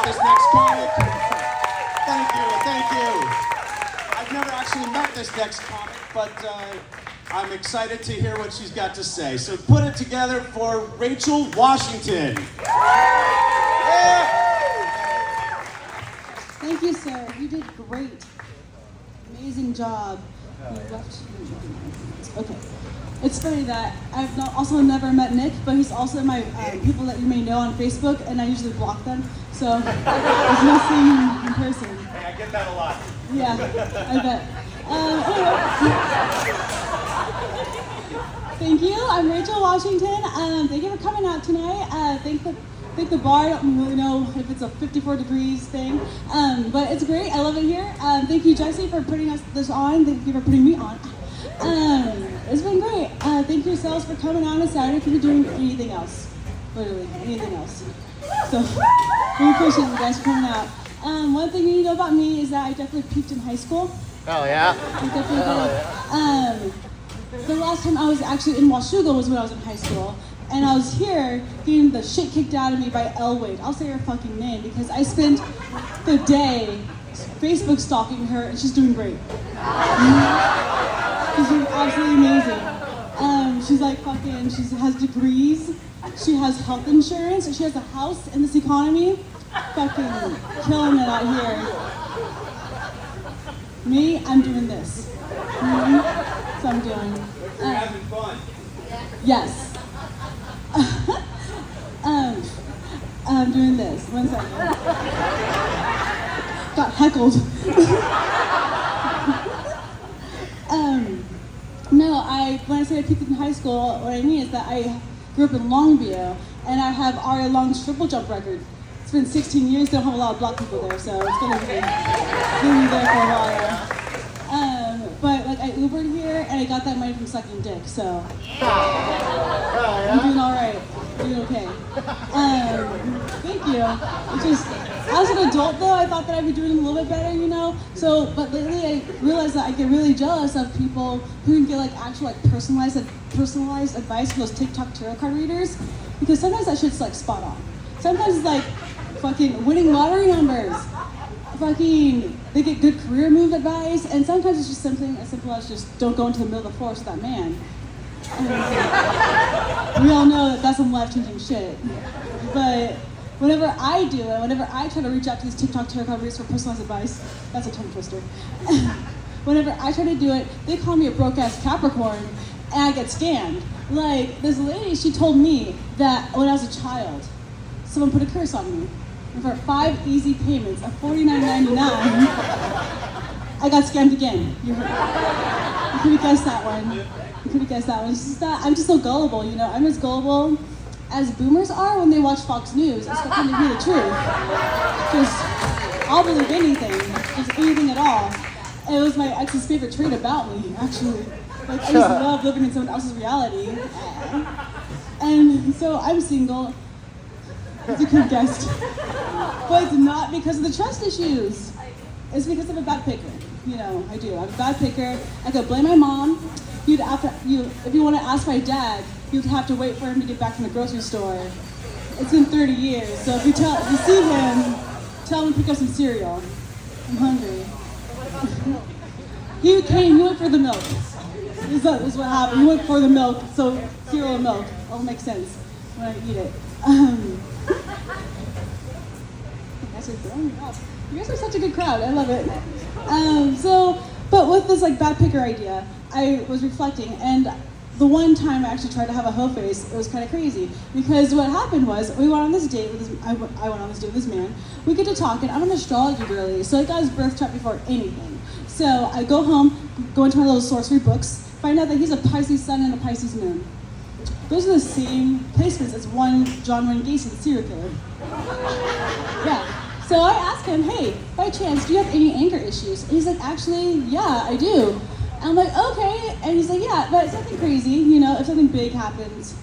this next comic. Thank you. I've never actually met this next comic, but I'm excited to hear what she's got to say. So put it together for Rachel Washington. Yeah. Thank you, sir. You did great. Amazing job. Okay. It's funny that I've also never met Nick, but he's also my people that you may know on Facebook, and I usually block them. So there's no seeing him in person. Hey, I get that a lot. Yeah, I bet. Anyway. Thank you. I'm Rachel Washington. Thank you for coming out tonight. Thank the bar. I don't really know if it's a 54 degrees thing, but it's great. I love it here. Thank you, Jesse, for putting this on. Thank you for putting me on. It's been great. Thank yourselves for coming on Saturday. If you're doing anything else, literally anything else. So we appreciate you guys for coming out. One thing you need to know about me is that I definitely peaked in high school. Oh yeah. I definitely did. The last time I was actually in Washougal was when I was in high school. And I was here getting the shit kicked out of me by Elwade. I'll say her fucking name because I spent the day Facebook stalking her and she's doing great. She's doing absolutely amazing. She's like fucking, she has degrees, she has health insurance, she has a house in this economy. Fucking killing it out here. Me, I'm doing this. So I'm doing. You're having fun. Yes. I'm doing this. 1 second. Got heckled. No, when I say I peaked in high school, what I mean is that I grew up in Longview, and I have Aria Long's triple jump record. It's been 16 years, don't have a lot of black people there, so it's gonna be there for a while. But like I Ubered here, and I got that money from sucking dick, so I'm doing all right, doing okay. Thank you. It's just, as an adult though, I thought that I'd be doing a little bit better, you know. So, but lately I realized that I get really jealous of people who can get like actual like personalized advice from those TikTok tarot card readers, because sometimes that shit's like spot on. Sometimes it's like fucking winning lottery numbers. Fucking, they get good career move advice, and sometimes it's just something as simple as just don't go into the middle of the forest with that man. We all know that that's some life-changing shit. But whenever I do it, whenever I try to reach out to these TikTok tarot card readers for personalized advice, that's a tongue twister. Whenever I try to do it, they call me a broke-ass Capricorn, and I get scammed. Like, this lady, she told me that when I was a child, someone put a curse on me. And for 5 easy payments of $49.99, I got scammed again. You could have guessed that one. It's just that I'm just so gullible, you know. I'm as gullible as boomers are when they watch Fox News, expecting to hear the truth. Just, I'll believe anything, just anything at all. And it was my ex's favorite trait about me, actually. Like, I just love living in someone else's reality. And so I'm single. As you could have guessed. But it's not because of the trust issues. It's because I'm a bad picker. You know, I do. I'm a bad picker. I could blame my mom. If you want to ask my dad, you'd have to wait for him to get back from the grocery store. It's been 30 years, so if you see him, tell him to pick up some cereal. I'm hungry. He went for the milk. This is what happened. He went for the milk, so cereal and milk all makes sense when I eat it. You guys are such a good crowd. I love it. But with this like bad picker idea, I was reflecting, and the one time I actually tried to have a hoe face, it was kind of crazy because what happened was we went on this date with this. I went on this date with this man. We get to talking. I'm an astrology girly, so I got his birth chart before anything. So I go home, go into my little sorcery books, find out that he's a Pisces sun and a Pisces moon. Those are the same placements as one John Wayne Gacy, the serial killer. Yeah. So I asked him, hey, by chance, do you have any anger issues? And he's like, actually, yeah, I do. And I'm like, okay. And he's like, yeah, but it's nothing crazy. You know, if something big happens,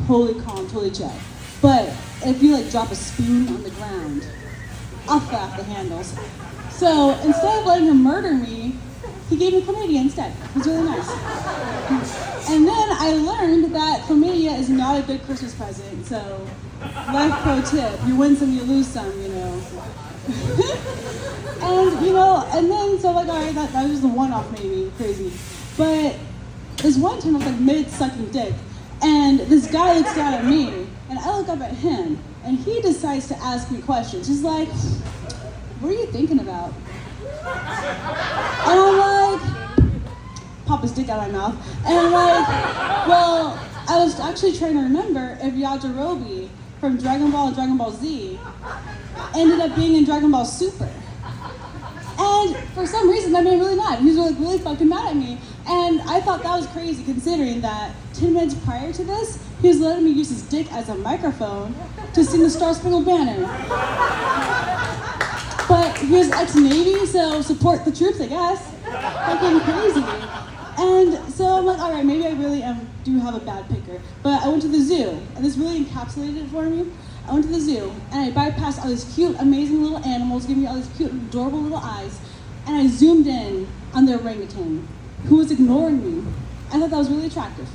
totally calm, totally chill. But if you like drop a spoon on the ground, I'll fly off the handles. So instead of letting him murder me, he gave me chlamydia instead. It was really nice. And then I learned that chlamydia is not a good Christmas present. So, life pro tip: you win some, you lose some. And then so like, all right, that was just a one-off, maybe crazy. But this one time I was like mid-sucking dick, and this guy looks down at me, and I look up at him, and he decides to ask me questions. He's like, "What are you thinking about?" And I'm like, pop his dick out of my mouth, and I'm like, well, I was actually trying to remember if Yajirobe from Dragon Ball and Dragon Ball Z ended up being in Dragon Ball Super. And for some reason, that made me really mad. He was really fucking mad at me. And I thought that was crazy, considering that 10 minutes prior to this, he was letting me use his dick as a microphone to sing the Star Spangled Banner. But he was ex-Navy, so support the troops, I guess. Fucking crazy. And so I'm like, all right, maybe I really do have a bad picker. But I went to the zoo, and this really encapsulated it for me. I went to the zoo, and I bypassed all these cute, amazing little animals, giving me all these cute, adorable little eyes, and I zoomed in on the orangutan, who was ignoring me. I thought that was really attractive.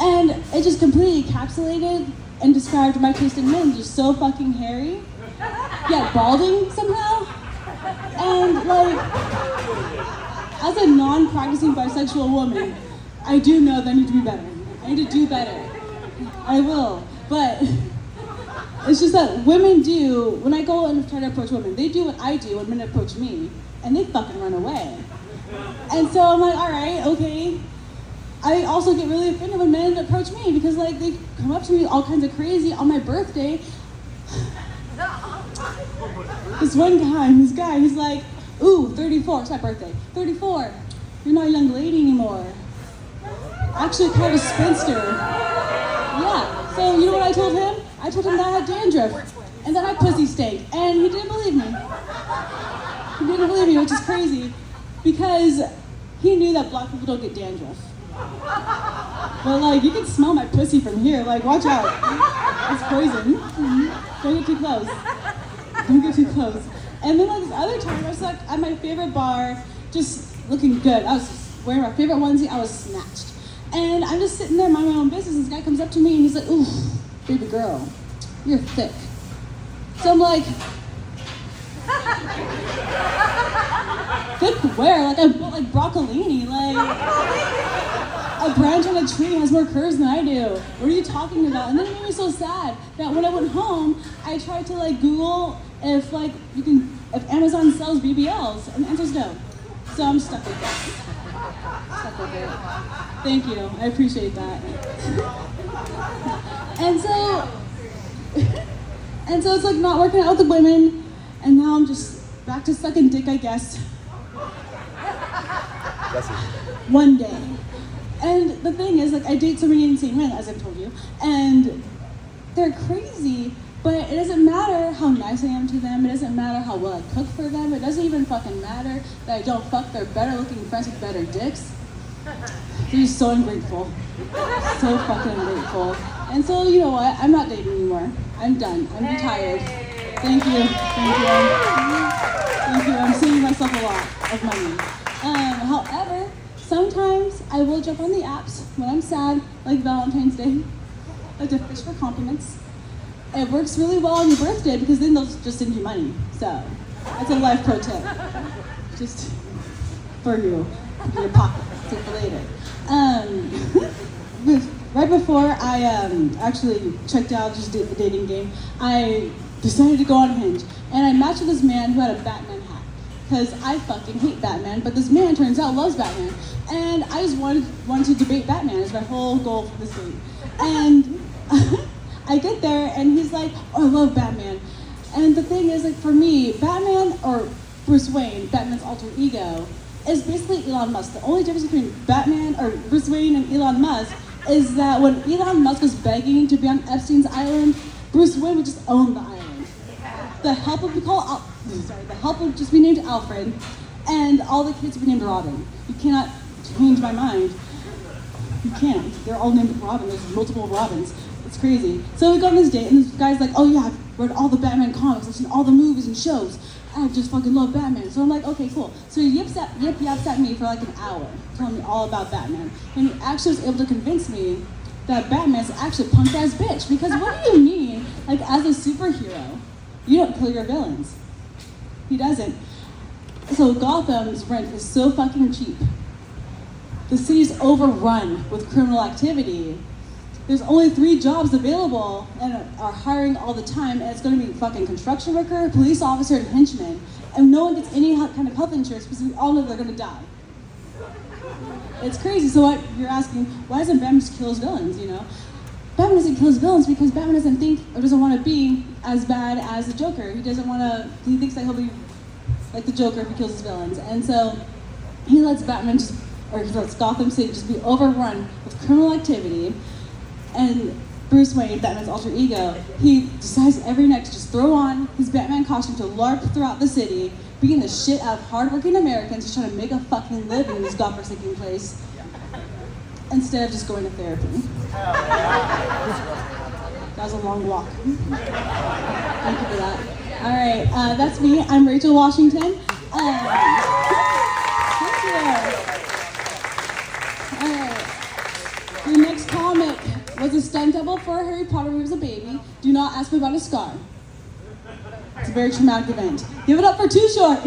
And it just completely encapsulated and described my taste in men, just so fucking hairy, yet balding somehow. And like, as a non-practicing bisexual woman, I do know that I need to be better. I need to do better. I will, but it's just that women do, when I go and try to approach women, they do what I do when men approach me, and they fucking run away. And so I'm like, all right, okay. I also get really offended when men approach me because like they come up to me all kinds of crazy on my birthday. This one time, this guy, he's like, ooh, 34, it's my birthday. 34, you're not a young lady anymore. Actually kind of a spinster. Yeah, so you know what I told him? I told him that I had dandruff and that my pussy stank, and he didn't believe me. He didn't believe me, which is crazy, because he knew that black people don't get dandruff. But like, you can smell my pussy from here, like watch out. It's poison. Don't get too close. Don't get too close. And then like this other time, I was like at my favorite bar, just looking good. I was wearing my favorite onesie, I was snatched. And I'm just sitting there minding my own business, and this guy comes up to me and he's like, ooh, baby girl, you're thick. So I'm like, thick where? Like I'm built like broccolini, like a branch on a tree has more curves than I do. What are you talking about? And then it made me so sad that when I went home, I tried to like Google if Amazon sells BBLs, and the answer's no. So I'm stuck with that. Thank you, I appreciate that. And so it's like not working out with the women, and now I'm just back to sucking dick, I guess. One day. And the thing is, like, I date so many insane men, as I've told you, and they're crazy, but it doesn't matter how nice I am to them, it doesn't matter how well I cook for them, it doesn't even fucking matter that I don't fuck their better looking friends with better dicks. They're just so ungrateful. So fucking ungrateful. And so, you know what? I'm not dating anymore. I'm done. I'm retired. Thank you. Thank you. Thank you. I'm saving myself a lot of money. However, sometimes I will jump on the apps when I'm sad, like Valentine's Day, like to fish for compliments. It works really well on your birthday because then they'll just send you money. So that's a life pro tip. Just for you, in your pocket. For later. Right before I actually checked out, just did the dating game, I decided to go on Hinge, and I matched with this man who had a Batman hat, because I fucking hate Batman, but this man turns out loves Batman, and I just wanted to debate Batman as my whole goal for this date. And I get there, and he's like, oh, I love Batman. And the thing is, like, for me, Batman, or Bruce Wayne, Batman's alter ego, is basically Elon Musk. The only difference between Batman or Bruce Wayne and Elon Musk is that when Elon Musk was begging to be on Epstein's island, Bruce Wayne would just own the island. The help would just be named Alfred, and all the kids would be named Robin. You cannot change my mind. You can't. They're all named Robin. There's multiple Robins. It's crazy. So we go on this date, and this guy's like, oh yeah, I've read all the Batman comics, I've seen all the movies and shows. I just fucking love Batman. So I'm like, okay, cool. So he yaps at me for like an hour, telling me all about Batman. And he actually was able to convince me that Batman's actually a punk ass bitch. Because what do you mean, like as a superhero, you don't kill your villains? He doesn't. So Gotham's rent is so fucking cheap. The city's overrun with criminal activity. There's only 3 jobs available and are hiring all the time, and it's going to be fucking construction worker, police officer, and henchman. And no one gets any kind of health insurance because we all know they're going to die. It's crazy. So what you're asking, why doesn't Batman just kill his villains, you know? Batman doesn't kill his villains because Batman doesn't think or doesn't want to be as bad as the Joker. He doesn't want to, he thinks that he'll be like the Joker if he kills his villains. And so he lets Batman just, or he lets Gotham City just be overrun with criminal activity. And Bruce Wayne, Batman's alter ego, he decides every night to just throw on his Batman costume to LARP throughout the city, beating the shit out of hardworking Americans who's trying to make a fucking living in this godforsaken place, instead of just going to therapy. That was a long walk. Thank you for that. All right, that's me. I'm Rachel Washington. Thank you. All right. Your next comic was a stunt double for Harry Potter when he was a baby. Do not ask me about a scar. It's a very traumatic event. Give it up for Too Short.